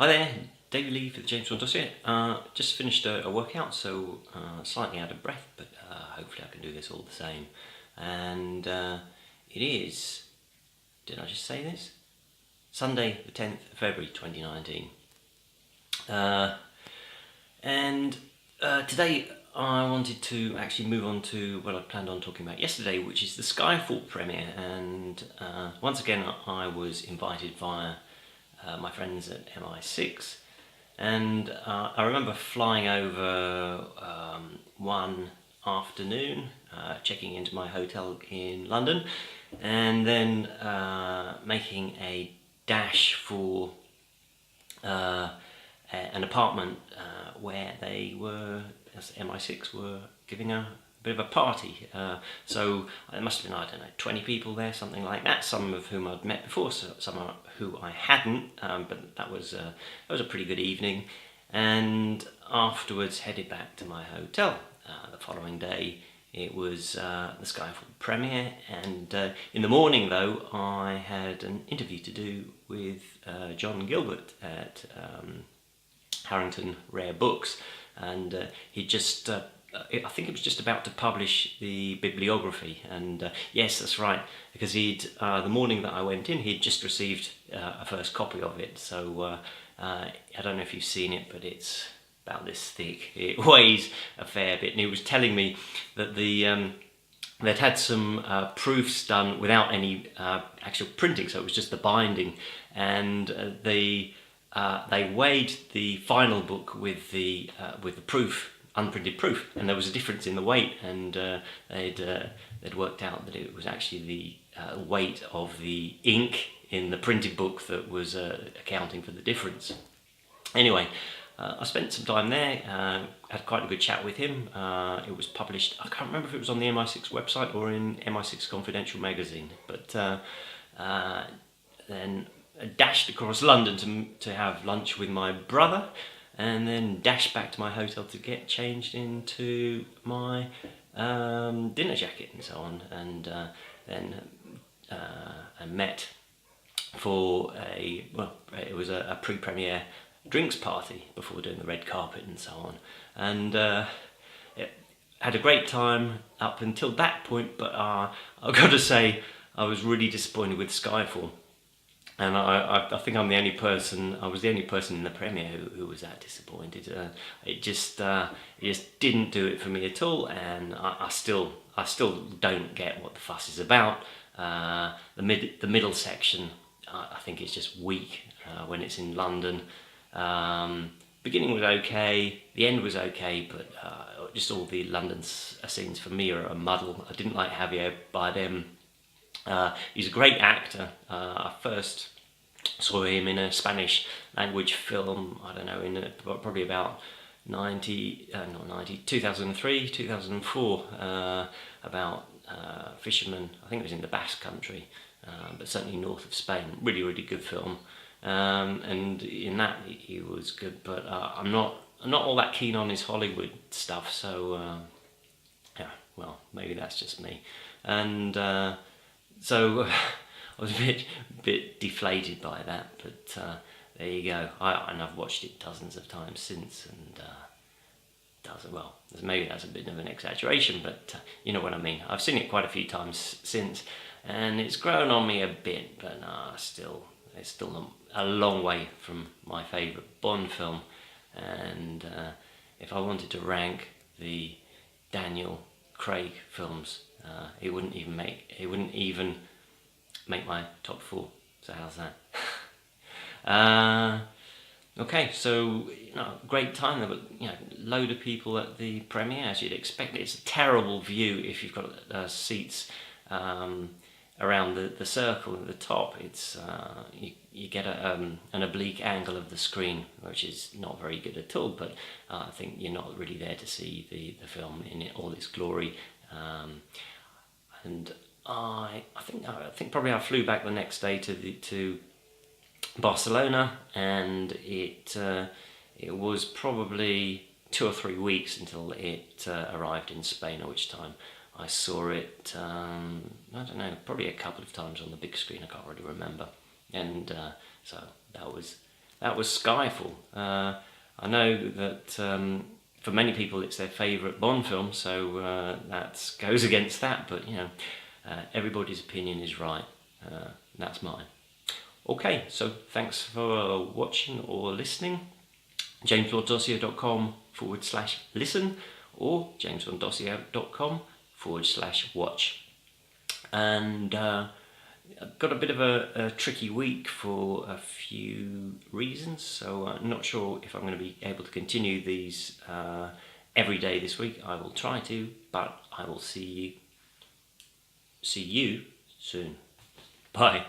Hi there, David Lee for the James Bond Dossier. Just finished a workout, so slightly out of breath, but hopefully I can do this all the same. And it is, did I just say this? Sunday the 10th of February 2019. And today I wanted to actually move on to what I planned on talking about yesterday, which is the Skyfall premiere. And once again I was invited via my friends at MI6, and I remember flying over one afternoon, checking into my hotel in London, and then making a dash for an apartment where they were, as MI6 were giving a bit of a party. So there must have been, I don't know, 20 people there, something like that, some of whom I'd met before, so some who I hadn't, but that was a pretty good evening. And afterwards headed back to my hotel. The following day it was the Skyfall premiere, and in the morning though I had an interview to do with John Gilbert at Harrington Rare Books, and he just I think it was just about to publish the bibliography, and yes, that's right, because he'd the morning that I went in, he'd just received a first copy of it. So I don't know if you've seen it, but it's about this thick. It weighs a fair bit, and he was telling me that they'd had some proofs done without any actual printing, so it was just the binding, and they weighed the final book with the proof, unprinted proof, and there was a difference in the weight, and they'd worked out that it was actually the weight of the ink in the printed book that was accounting for the difference. Anyway, I spent some time there, had quite a good chat with him. It was published, I can't remember if it was on the MI6 website or in MI6 Confidential magazine, but then I dashed across London to have lunch with my brother, and then dashed back to my hotel to get changed into my dinner jacket and so on, and then I met for it was a pre-premiere drinks party before doing the red carpet and so on, and had a great time up until that point, but I've got to say I was really disappointed with Skyfall. And I think I was the only person in the premiere who was that disappointed. It just didn't do it for me at all, and I still don't get what the fuss is about. The middle section, I think it's just weak when it's in London. Beginning was okay, the end was okay, but just all the London scenes for me are a muddle. I didn't like Javier Bardem. He's a great actor. I first saw him in a Spanish language film, I don't know, probably about 2003, 2004, about fishermen. I think it was in the Basque Country, but certainly north of Spain. Really, really good film. And in that he was good, but I'm not all that keen on his Hollywood stuff. So yeah, well, maybe that's just me. And so I was a bit deflated by that, but there you go. And I've watched it dozens of times since, and well, maybe that's a bit of an exaggeration, but you know what I mean. I've seen it quite a few times since, and it's grown on me a bit, but it's still a long way from my favourite Bond film. And if I wanted to rank the Daniel Craig films, it wouldn't even make my top 4. So how's that? Okay, so great time. There were load of people at the premiere, as you'd expect. It's a terrible view if you've got seats around the circle at the top. It's you get an oblique angle of the screen, which is not very good at all. But I think you're not really there to see the film in all its glory. And I think probably I flew back the next day to Barcelona, and it was probably 2 or 3 weeks until it arrived in Spain, at which time I saw it, I don't know, probably a couple of times on the big screen. I can't really remember. And so that was that was Skyfall. I know that for many people it's their favourite Bond film, so that goes against that, but you know, everybody's opinion is right. That's mine. Okay, so thanks for watching or listening. jamesbonddossier.com/listen or jamesbonddossier.com/watch. And I've got a bit of a tricky week for a few reasons, so I'm not sure if I'm going to be able to continue these every day this week. I will try to, but I will see you soon. Bye.